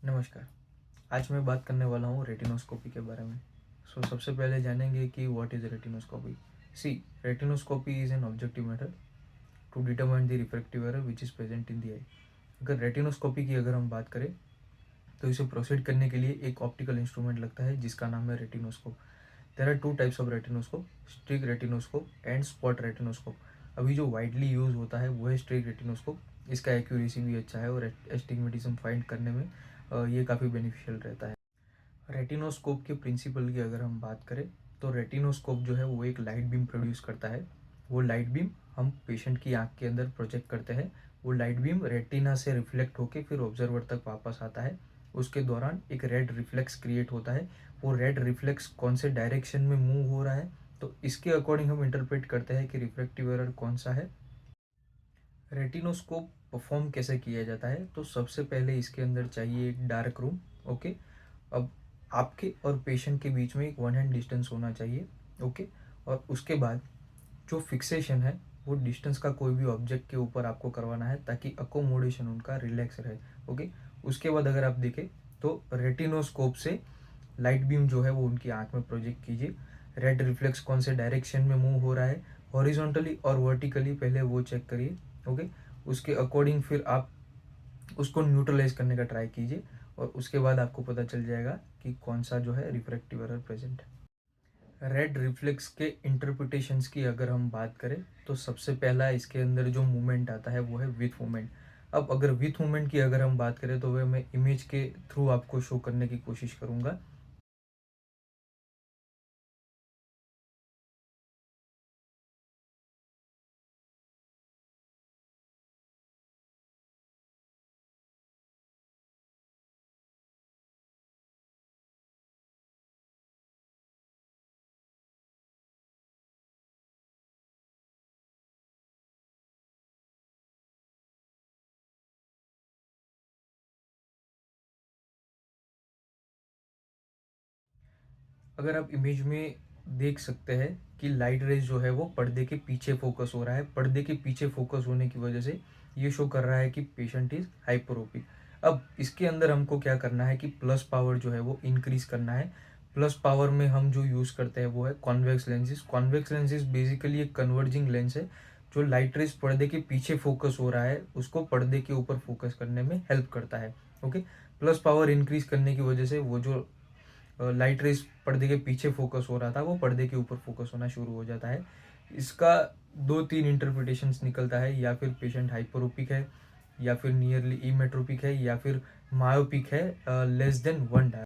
नमस्कार। आज मैं बात करने वाला हूँ रेटिनोस्कोपी के बारे में। सबसे पहले जानेंगे कि what is retinoscopy. See, retinoscopy is an objective method to determine the refractive error which is present in the eye. अगर रेटिनोस्कोपी की अगर हम बात करें तो इसे प्रोसीड करने के लिए एक ऑप्टिकल इंस्ट्रूमेंट लगता है जिसका नाम है retinoscope. There are two types of retinoscope, streak retinoscope and spot retinoscope. अभी जो वाइडली यूज होता है वो है स्ट्रिक रेटिनोस्कोप। इसका एक्यूरेसी भी अच्छा है और एस्टिग्मेटिज्म फाइंड करने में ये काफ़ी बेनिफिशियल रहता है। रेटिनोस्कोप के प्रिंसिपल की अगर हम बात करें तो रेटिनोस्कोप जो है वो एक लाइट बीम प्रोड्यूस करता है। वो लाइट बीम हम पेशेंट की आंख के अंदर प्रोजेक्ट करते हैं। वो लाइट बीम रेटिना से रिफ्लेक्ट होकर फिर ऑब्जर्वर तक वापस आता है। उसके दौरान एक रेड रिफ्लेक्स क्रिएट होता है। वो रेड रिफ्लेक्स कौन से डायरेक्शन में मूव हो रहा है तो इसके अकॉर्डिंग हम इंटरप्रेट करते हैं कि रिफ्रैक्टिव एरर कौन सा है। रेटिनोस्कोप परफॉर्म कैसे किया जाता है तो सबसे पहले इसके अंदर चाहिए एक डार्क रूम। ओके। अब आपके और पेशेंट के बीच में एक वन हैंड डिस्टेंस होना चाहिए। ओके। और उसके बाद जो फिक्सेशन है वो डिस्टेंस का कोई भी ऑब्जेक्ट के ऊपर आपको करवाना है ताकि अकोमोडेशन उनका रिलैक्स रहे। ओके। उसके बाद अगर आप देखें तो रेटिनोस्कोप से लाइट बीम जो है वो उनकी आंख में प्रोजेक्ट कीजिए। रेड रिफ्लेक्स कौन से डायरेक्शन में मूव हो रहा है, हॉरिजॉन्टली और वर्टिकली, पहले वो चेक करिए। ओके। उसके अकॉर्डिंग फिर आप उसको न्यूट्रलाइज करने का ट्राई कीजिए और उसके बाद आपको पता चल जाएगा कि कौन सा जो है रिफ्रैक्टिव एरर प्रेजेंट है। रेड रिफ्लेक्स के इंटरप्रिटेशंस की अगर हम बात करें तो सबसे पहला इसके अंदर जो मूवमेंट आता है वो है विथ मूवमेंट। अब अगर विथ मूवमेंट की अगर हम बात करें तो वह मैं इमेज के थ्रू आपको शो करने की कोशिश करूंगा। अगर आप इमेज में देख सकते हैं कि लाइट रेज जो है वो पर्दे के पीछे फोकस हो रहा है। पर्दे के पीछे फोकस होने की वजह से ये शो कर रहा है कि पेशेंट इज हाइपरोपिक। अब इसके अंदर हमको क्या करना है कि प्लस पावर जो है वो इंक्रीज करना है। प्लस पावर में हम जो यूज करते हैं वो है convex lenses. Convex lenses basically एक कन्वर्जिंग लेंस है जो लाइट रेज पर्दे के पीछे फोकस हो रहा है उसको पर्दे के ऊपर फोकस करने में हेल्प करता है। ओके। प्लस पावर इंक्रीज करने की वजह से वो जो लाइट रेस पर्दे के पीछे फोकस हो रहा था वो पर्दे के ऊपर फोकस होना शुरू हो जाता है। इसका दो तीन इंटरप्रिटेशंस निकलता है, या फिर पेशेंट हाइपरोपिक है, या फिर नियरली इमेट्रोपिक है, या फिर मायोपिक है लेस देन 1 डाय।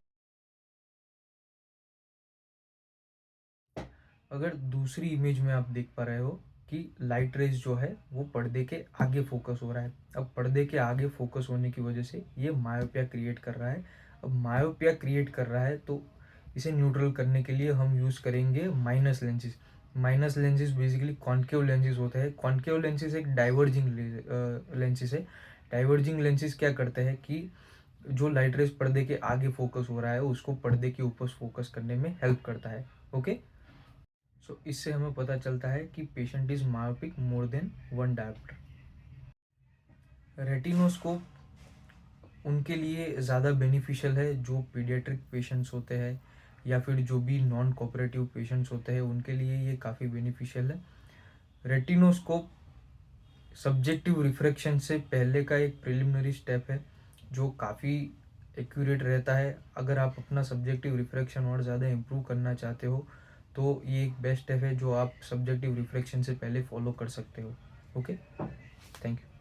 अगर दूसरी इमेज में आप देख पा रहे हो कि लाइट रेज जो है वो पर्दे के आगे फोकस हो रहा है। अब पर्दे के आगे फोकस होने की वजह से ये मायोपिया क्रिएट कर रहा है। अब मायोपिया क्रिएट कर रहा है तो इसे न्यूट्रल करने के लिए हम यूज़ करेंगे minus lenses. Minus lenses basically concave lenses होते हैं। कॉन्केव लेंसेज एक डाइवर्जिंग लेंसेज है। डाइवर्जिंग लेंसेज क्या करते हैं कि जो लाइट रेज पर्दे के आगे फोकस हो रहा है उसको पर्दे के ऊपर फोकस करने में हेल्प करता है। ओके। इससे हमें पता चलता है कि patient is myopic more than 1 dioptre. Retinoscope उनके लिए ज़्यादा बेनिफिशियल है जो पीडियाट्रिक पेशेंट्स होते हैं या फिर जो भी नॉन कोऑपरेटिव पेशेंट्स होते हैं उनके लिए ये काफ़ी बेनिफिशियल है। रेटिनोस्कोप सब्जेक्टिव रिफ्रैक्शन से पहले का एक प्रिलिमिनरी स्टेप है जो काफ़ी एक्यूरेट रहता है। अगर आप अपना सब्जेक्टिव रिफ्रैक्शन और ज़्यादा इम्प्रूव करना चाहते हो तो ये एक बेस्ट स्टेप है जो आप सब्जेक्टिव रिफ्रैक्शन से पहले फॉलो कर सकते हो। ओके। Thank you.